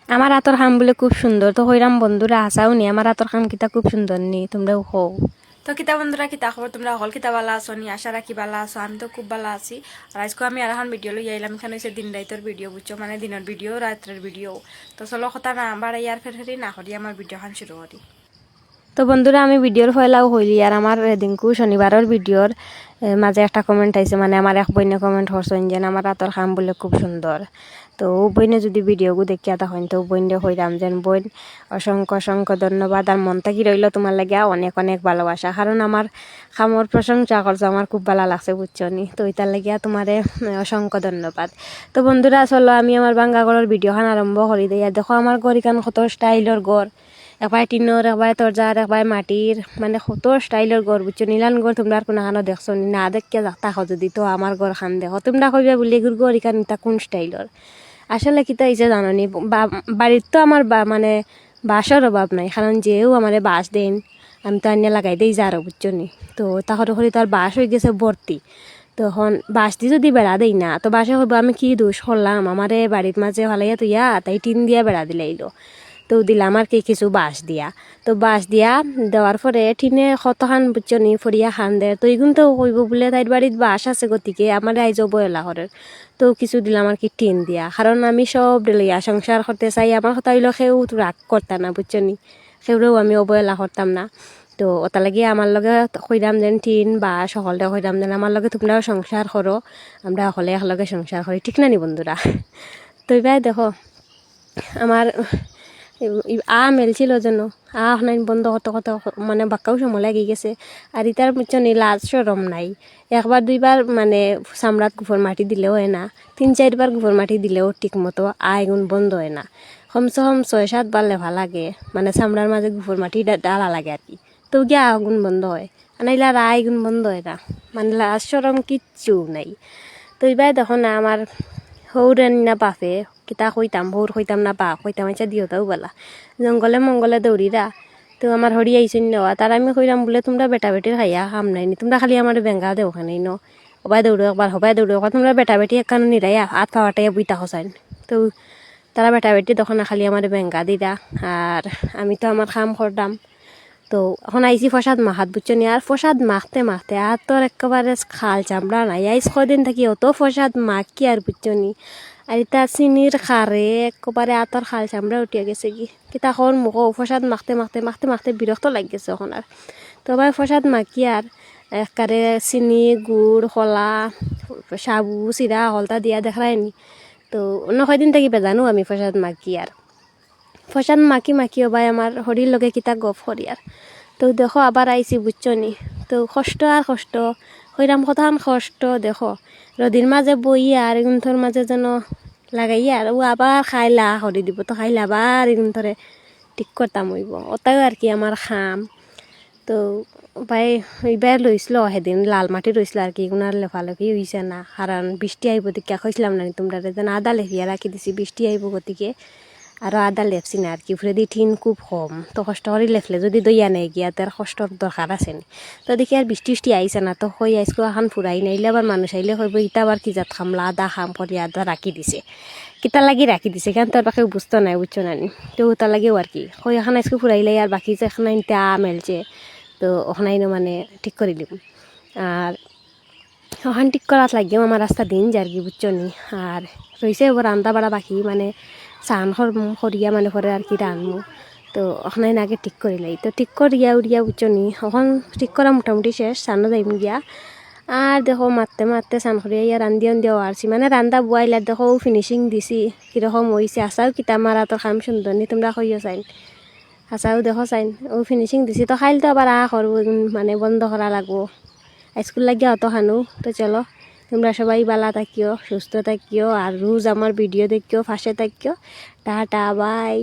আমার আতর খাম বলে খুব সুন্দর তো হইরাম বন্ধুরা আসাও নি আমার আতর খাম কিতা খুব সুন্দর নি তোমরাও হও তো কিতা বন্ধুরা কিতা খবর তোমরা হল কিতা বালা আছো নি আশা রাখি বালা আছো আমি তো খুব বালা আছি আর আজকে আমি আর এখন ভিডিও লই আইলাম এখানে হচ্ছে দিন রাইতের ভিডিও বুঝছো মানে দিনের ভিডিও রাত্রের ভিডিও তো চলো কথা না বাড়াই আর ফেরি না করি আমার ভিডিও খান শুরু করি। তো বন্ধুরা আমি ভিডিওর ফয়লাও হইলি আর আমার এদিনকু শনিবারের ভিডিওর মাঝে একটা কমেন্ট আইছে মানে আমার এক বইনে কমেন্ট করছেন যে আমার আতর খাম বলে খুব সুন্দর। তো ও বইনে যদি ভিডিওগু দেখিয়া তখন তো বইনে হইলাম যেন বইন অসংখ্য অসংখ্য ধন্যবাদ আর মন থাকি রইল তোমার লাগিয়া অনেক অনেক ভালোবাসা কারণ আমার খামর প্রশংসা করছো আমার খুব ভালো লাগছে বুঝছো নি তো এটার লাগিয়া তোমারে অসংখ্য ধন্যবাদ। তো বন্ধুরা চলো আমি আমার বাঙ্গা ঘরের ভিডিওখান আরম্ভ করি দিই আর দেখো আমার ঘর এখান কত স্টাইলের ঘর একবার টিনের একবার তরজার একবার মাটির মানে কত স্টাইলের ঘর বুঝছো নীলান ঘর তোমরা আর কোনো খানো দেখছো না দেখিয়া থাকো যদি তো আমার ঘর খান দেখো তোমরা কইবা বলি এগুর ঘর এখান এটা কোন স্টাইলের আসলে কিতা হয়েছে জানো নি বাড়ির তো আমার মানে বাসর অভাব নাই কারণ যেও আমারে বাস দেন আমি তো আনিয়া লাগাই দেই যারও বুঝছো নি তো তাহলে করে তার বাস হয়ে গেছে ভর্তি তখন বাস দিয়ে যদি বেড়া দেই না তো বাসে হইব আমি কি দোষ করলাম আমারে বাড়ির মাঝে ভালাইয়া তুইয়া তাই টিন দিয়া বেড়া দিলাইলো তো দিলাম আর কি কিছু বাঁশ দিয়া তো বাঁশ দিয়া দেওয়ার পরে টিনে কতখান বুঝছো নি ফরিয়া খান দে তো এগুন তো কইব বলে তাইর বাড়ির বাঁশ আছে গতিকে আমার আইজ বয়লা ঘরের তো কিছু দিলাম আর কি টিন দিয়া কারণ আমি সব দিলিয়া সংসার করতে চাই আমার কথা হইলো সেও রাগ করতাম না বুঝছো নি সেওরেও আমি অবহেলা করতাম না। তো ওটা লাগিয়ে আমার লগে কইরাম যেন টিন বা সকলে কইরাম যেন আমার লগে তোমরাও সংসার করো আমরা সকলে একলগে সংসার করি ঠিক না নি বন্ধুরা। তো এবার দেখো আমার মেলছিল যেন নাই বন্ধ কত কত মানে বাক্কাও সময় লাগি গেছে আর ইতার পিছনে লাজ সরম নাই একবার দুইবার মানে চামড়াত গোবর মাটি দিলেও হয় না 3-4বার গোবর মাটি দিলেও ঠিক মতো আগুন বন্ধ হয় না কমসে কম 6-7 বার লেভা লাগে মানে চামড়ার মাঝে গোবর মাটি ডালা লাগে আর কি তো গিয়া আগুন বন্ধ হয় আনাইলে আর আগুন বন্ধ হয় না মানে লাজ সরম কিচ্ছু নাই। তো এবার দেখো না আমার হৌরেন না বাপে কিতা কইতাম ভোর কইতাম না বাপ কইতাম আচ্ছা দিওতাও বলা জঙ্গলে মঙ্গলে দৌড়িরা তো আমার হরি আইসেন নেওয়া তার আমি কইরাম বলে তোমরা বেটা বেটির খাইয়া খাম নাইনি তোমরা খালি আমার বেঙ্গা দেও খানি ন হবাই দৌড়ো একবার হবাই দৌড়ো একবার তোমরা বেটা বেটি একখান নিরাই হাত পাওয়াটাই বইতা খসাইন তো তারা বেটা বেটি তখন খালি আমার বেঙ্গা দিরা আর আমি তো আমার খাম করতাম। তো এখন আইসি ফসাদ মাখাত বুঝছো নি আর ফসাদ মাখতে মাখতে আর তোর একেবারে খাল চামড়া নাই আইস কদিন থাকি অত ফসাদ মাখি আর বুঝছো নি আর এটা চিনির খারে একেবারে আতর খাল চামড়া উঠিয়া গেছে কিতা কর মুখ ফসাদ মাখতে মাখতে মাখতে মাখতে বিরক্ত লাগি গেছে এখন আর তো ভাই ফসাদ মাখি আর একারে চিনি গুড় কলা সাবু চিরা হলতা দিয়া দেখায়নি তো অন্য কয়দিন থাকি বেজানো আমি ফসাদ মাখি আর ফসাদ মাখি মাখিও ভাই আমার হরির লগে কিতা গপ করি আর তো দেখো আবার আইসি বুঝছো নি তো কষ্ট আর কষ্ট হইরাম কতখান কষ্ট দেখো রদির মাঝে বইয়া আর এগুনথর মাঝে যেন লাগাইয়া আর ও আবার খাইলা হরি দিব তো খাইলা আবার এগুন ধরে ঠিক করতাম হইব ওটাও আর কি আমার খাম। তো ভাই এইবার লইছিল সেদিন লাল মাটি রইছিল আর কি এগুনার লেফালেফি হয়েছে না কারণ বৃষ্টি আইব দেখে কইছিলাম না তোমরা যেন আদা লেফিয়া রাখি দিছি বৃষ্টি আইব গতিকে আরও আদা লেপছি না আর কি ফুরে দি ঠিন খুব কম তো কষ্ট করে লেফলে যদি দইয়া নেই গিয়া তার কষ্টর দরকার আছে নি তো দেখি আর বৃষ্টি বৃষ্টি আইসে না তো কই আইসকো এখন ফুরাই নাইলে আবার মানুষ আইলে কইব ইটা আবার কি জাত খামলা আদা খাম করি আদা রাখি দিছে কিতা লাগি রাখি দিছে কেন তোর বাকি বুঝতো নাই বুঝছো না নি তো ওটা লাগেও আর কি কই এখন আইসকো ফুরাইলে আর বাকি যে এখন ইনটা মেলছে তো ওখানে মানে ঠিক করে দিব আর ওখান ঠিক করাত লাগেও আমার রাস্তা দিন যার কি বুঝছো নি আর রয়েছে এবার রান্না বাড়া বাকি মানে চান করিয়া মানে করে আর কি রানমু তো ওখানে আগে ঠিক করিলাই তো ঠিক করিয়া উড়িয়া বুঝছো নি এখন ঠিক করা মোটামুটি শেষ চানো যাইম গিয়া আর দেখো মারতে মারতে চান করিয়া ইয়া রান্ধিও দেওয়া আরছি মানে রান্দা বুয়াইলার দেখো ফিনিশিং দিছি কীরকম হয়েছে আসাও কিতা মারা তো খাম সুন্দর নি তোমরা কইও চাইন আসাও দেখো চাইন ও ফিনিশিং দিছি তো খাইল তো আবার করবো মানে বন্ধ করা লাগবো স্কুল লাগিয়া অত খানো তো চলো তোমরা সবাই ভালো থাকিও সুস্থ থাকিও আর রোজ আমার ভিডিও দেখিও ফাঁসে থাকিও টাটা বাই।